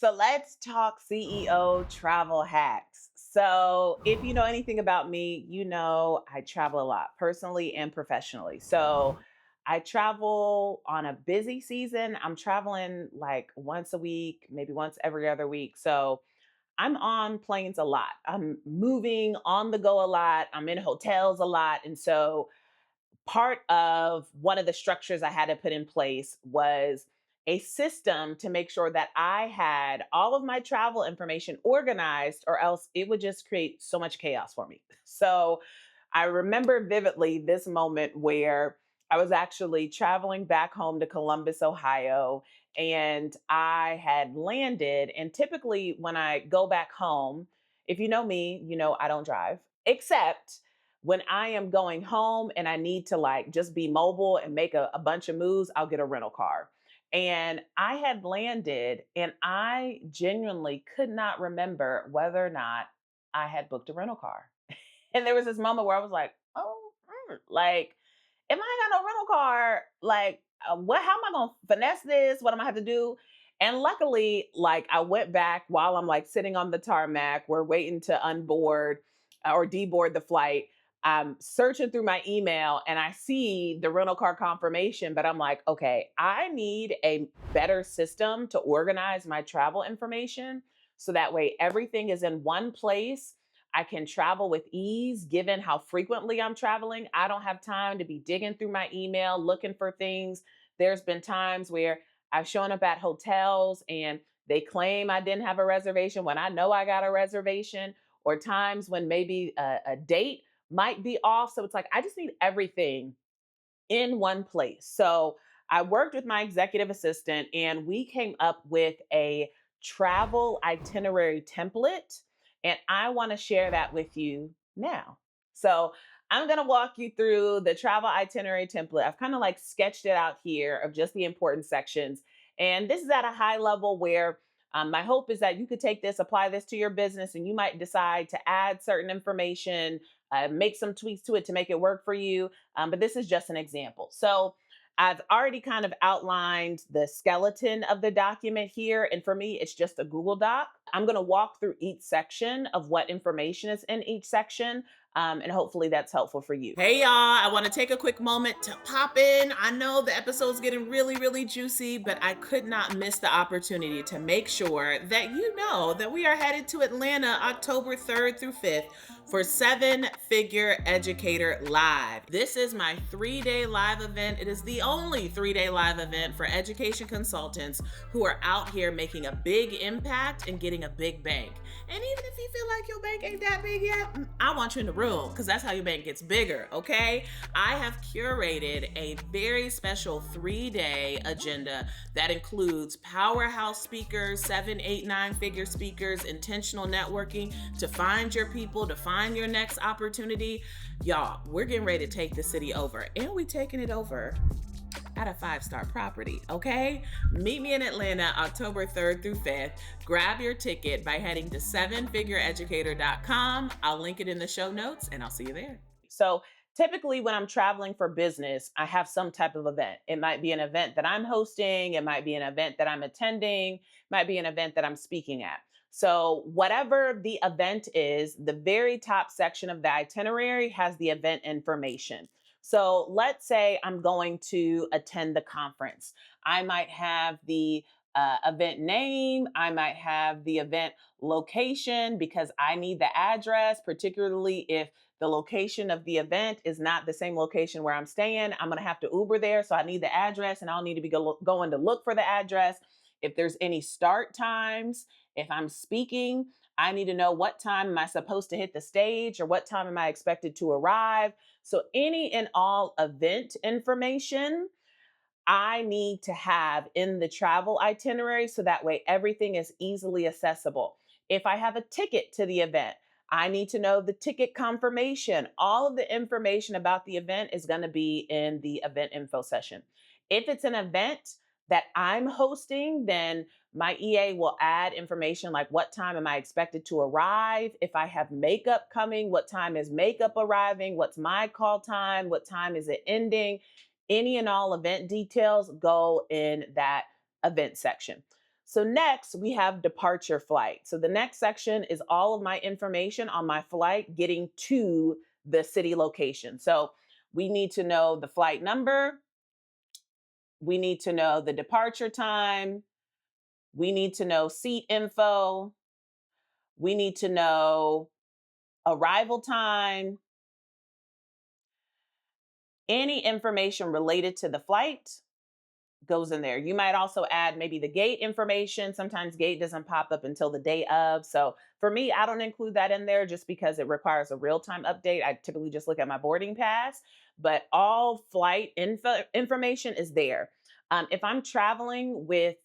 So let's talk CEO travel hacks. So, if you know anything about me, you know I travel a lot, personally and professionally. So, I travel on a busy season. I'm traveling like once a week, maybe once every other week. So, I'm on planes a lot. I'm moving on the go a lot. I'm in hotels a lot. And so, part of one of the structures I had to put in place was a system to make sure that I had all of my travel information organized, or else it would just create so much chaos for me. So I remember vividly this moment where I was actually traveling back home to Columbus, Ohio, and I had landed. And typically, when I go back home, if you know me, you know I don't drive, except when I am going home and I need to like just be mobile and make a bunch of moves, I'll get a rental car. And I had landed and I genuinely could not remember whether or not I had booked a rental car. And there was this moment where I was like, oh, like, if I ain't got no rental car, like, what, how am I going to finesse this? What am I have to do? And luckily, like, I went back while I'm like sitting on the tarmac, we're waiting to unboard or deboard the flight. I'm searching through my email and I see the rental car confirmation, but I'm like, okay, I need a better system to organize my travel information so that way everything is in one place. I can travel with ease given how frequently I'm traveling. I don't have time to be digging through my email looking for things. There's been times where I've shown up at hotels and they claim I didn't have a reservation when I know I got a reservation, or times when maybe a date might be off. So it's like, I just need everything in one place. So I worked with my executive assistant and we came up with a travel itinerary template. And I want to share that with you now. So I'm going to walk you through the travel itinerary template. I've kind of like sketched it out here of just the important sections. And this is at a high level where my hope is that you could take this, apply this to your business, and you might decide to add certain information, make some tweaks to it to make it work for you. But this is just an example. So I've already kind of outlined the skeleton of the document here. And for me, it's just a Google Doc. I'm going to walk through each section of what information is in each section. And hopefully that's helpful for you. Hey, y'all. I want to take a quick moment to pop in. I know the episode's getting really, really juicy, but I could not miss the opportunity to make sure that you know that we are headed to Atlanta October 3rd through 5th for Seven Figure Educator Live. This is my 3-day live event. It is the only 3-day live event for education consultants who are out here making a big impact and getting a big bank. And even if you feel like your bank ain't that big yet, I want you in the room because that's how your bank gets bigger, okay? I have curated a very special 3-day agenda that includes powerhouse speakers, 7, 8, 9-figure speakers, intentional networking to find your people, to find your next opportunity. Y'all, we're getting ready to take the city over, and we taking it over at a 5-star property, okay? Meet me in Atlanta, October 3rd through 5th. Grab your ticket by heading to sevenfigureeducator.com. I'll link it in the show notes, and I'll see you there. So typically when I'm traveling for business, I have some type of event. It might be an event that I'm hosting. It might be an event that I'm attending. It might be an event that I'm speaking at. So whatever the event is, the very top section of the itinerary has the event information. So let's say I'm going to attend the conference. I might have the event name. I might have the event location because I need the address, particularly if the location of the event is not the same location where I'm staying. I'm going to have to Uber there. So I need the address and I'll need to be going to look for the address. If there's any start times, if I'm speaking, I need to know what time am I supposed to hit the stage or what time am I expected to arrive. So any and all event information I need to have in the travel itinerary so that way everything is easily accessible. If I have a ticket to the event, I need to know the ticket confirmation. All of the information about the event is going to be in the event info session. If it's an event that I'm hosting, then my EA will add information like what time am I expected to arrive? If I have makeup coming, what time is makeup arriving? What's my call time? What time is it ending? Any and all event details go in that event section. So next we have departure flight. So the next section is all of my information on my flight getting to the city location. So we need to know the flight number, we need to know the departure time, we need to know seat info, we need to know arrival time, any information related to the flight goes in there. You might also add maybe the gate information. Sometimes gate doesn't pop up until the day of. So for me, I don't include that in there just because it requires a real time update. I typically just look at my boarding pass, but all flight information is there. If I'm traveling with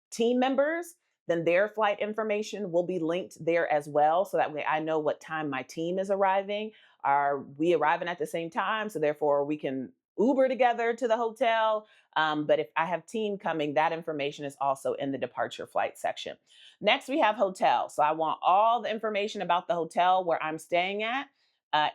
team members, then their flight information will be linked there as well. So that way I know what time my team is arriving. Are we arriving at the same time? So therefore we can Uber together to the hotel. But if I have team coming, that information is also in the departure flight section. Next, we have hotel. So I want all the information about the hotel where I'm staying at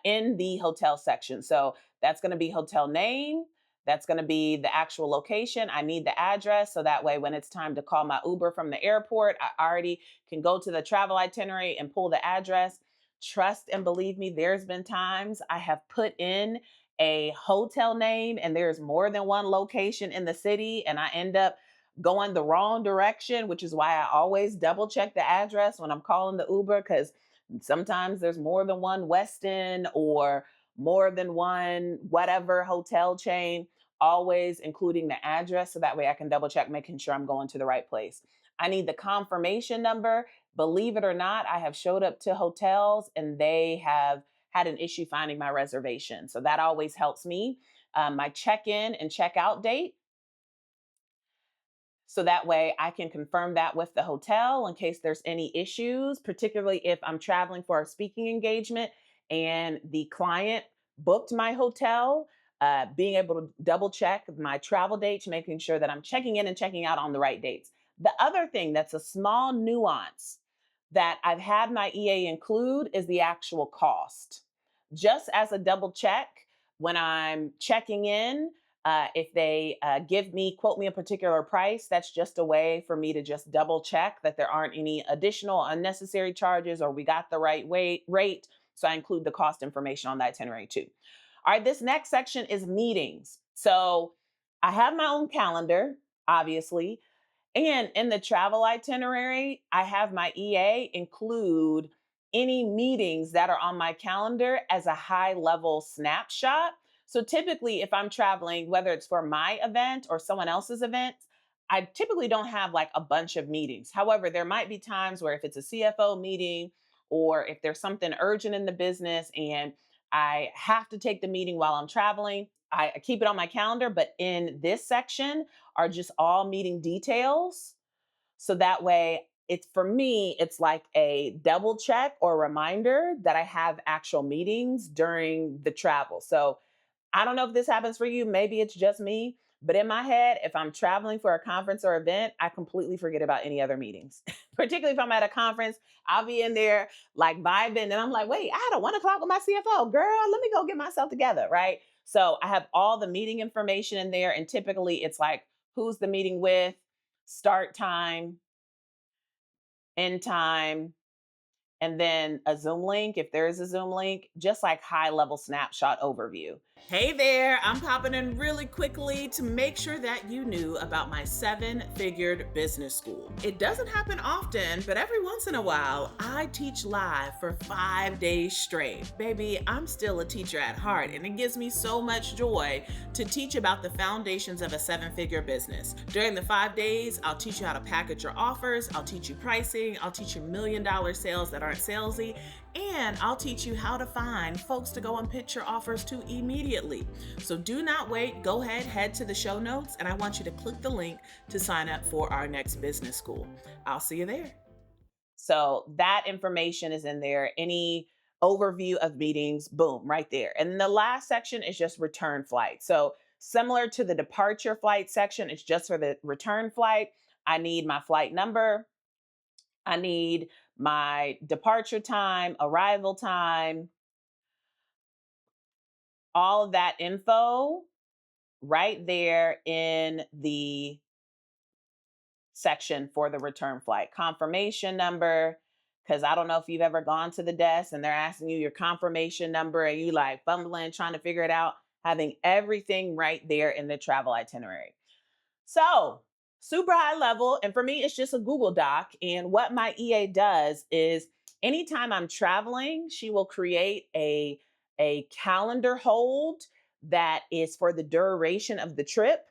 in the hotel section. So that's going to be hotel name. That's going to be the actual location. I need the address. So that way, when it's time to call my Uber from the airport, I already can go to the travel itinerary and pull the address. Trust and believe me, there's been times I have put in a hotel name and there's more than one location in the city and I end up going the wrong direction, which is why I always double check the address when I'm calling the Uber because sometimes there's more than one Westin or more than one whatever hotel chain, always including the address so that way I can double check making sure I'm going to the right place. I need the confirmation number. Believe it or not, I have showed up to hotels and they have had an issue finding my reservation. So that always helps me. My check in and check out date. So that way I can confirm that with the hotel in case there's any issues, particularly if I'm traveling for a speaking engagement and the client booked my hotel. Being able to double check my travel dates, making sure that I'm checking in and checking out on the right dates. The other thing that's a small nuance that I've had my EA include is the actual cost. Just as a double check, when I'm checking in, if they quote me a particular price, that's just a way for me to just double check that there aren't any additional unnecessary charges or we got the right rate. So I include the cost information on the itinerary too. All right, this next section is meetings. So I have my own calendar, obviously. And in the travel itinerary, I have my EA include any meetings that are on my calendar as a high level snapshot. So typically, if I'm traveling, whether it's for my event or someone else's event, I typically don't have like a bunch of meetings. However, there might be times where if it's a CFO meeting or if there's something urgent in the business and I have to take the meeting while I'm traveling, I keep it on my calendar. But in this section, are just all meeting details. So that way, it's for me, it's like a double check or reminder that I have actual meetings during the travel. So I don't know if this happens for you. Maybe it's just me. But in my head, if I'm traveling for a conference or event, I completely forget about any other meetings. Particularly if I'm at a conference, I'll be in there like vibing, and I'm like, wait, I had a 1 o'clock with my CFO. Girl, let me go get myself together, right? So I have all the meeting information in there. And typically it's like who's the meeting with, start time, end time, and then a Zoom link, if there is a Zoom link, just like high level snapshot overview. Hey there, I'm popping in really quickly to make sure that you knew about my 7-figured business school. It doesn't happen often, but every once in a while, I teach live for 5 days straight. Baby, I'm still a teacher at heart, and it gives me so much joy to teach about the foundations of a 7-figure business. During the 5 days, I'll teach you how to package your offers, I'll teach you pricing, I'll teach you $1 million sales that aren't salesy, and I'll teach you how to find folks to go and pitch your offers to immediately. So do not wait. Go ahead, head to the show notes, and I want you to click the link to sign up for our next business school. I'll see you there. So that information is in there. Any overview of meetings, boom, right there. And then the last section is just return flight. So similar to the departure flight section, it's just for the return flight. I need my flight number. I need my departure time, arrival time, all of that info right there in the section for the return flight. Confirmation number, because I don't know if you've ever gone to the desk and they're asking you your confirmation number and you like fumbling, trying to figure it out, having everything right there in the travel itinerary. So, super high level. And for me, it's just a Google Doc. And what my EA does is anytime I'm traveling, she will create a calendar hold that is for the duration of the trip.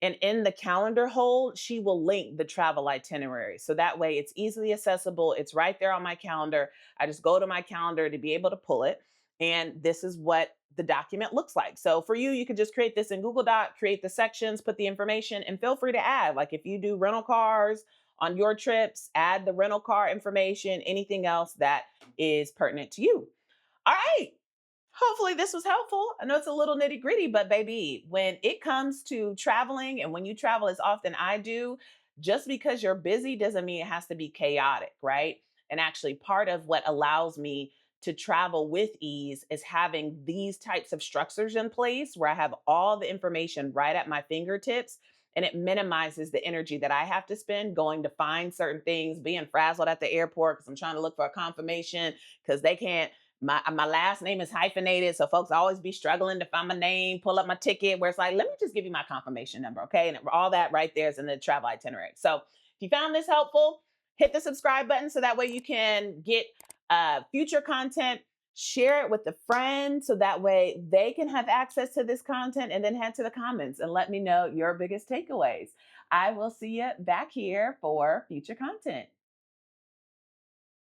And in the calendar hold, she will link the travel itinerary. So that way it's easily accessible. It's right there on my calendar. I just go to my calendar to be able to pull it. And this is what the document looks like. So for you, you could just create this in Google Doc, create the sections, put the information, and feel free to add. Like if you do rental cars on your trips, add the rental car information, anything else that is pertinent to you. All right. Hopefully, this was helpful. I know it's a little nitty gritty, but baby, when it comes to traveling and when you travel as often I do, just because you're busy doesn't mean it has to be chaotic, right? And actually, part of what allows me to travel with ease is having these types of structures in place where I have all the information right at my fingertips. And it minimizes the energy that I have to spend going to find certain things, being frazzled at the airport because I'm trying to look for a confirmation because they can't my last name is hyphenated, so folks always be struggling to find my name, pull up my ticket, where it's like, let me just give you my confirmation number, okay? And all that right there is in the travel itinerary. So if you found this helpful, hit the subscribe button so that way you can get future content. Share it with a friend so that way they can have access to this content, and then head to the comments and let me know your biggest takeaways. I will see you back here for future content.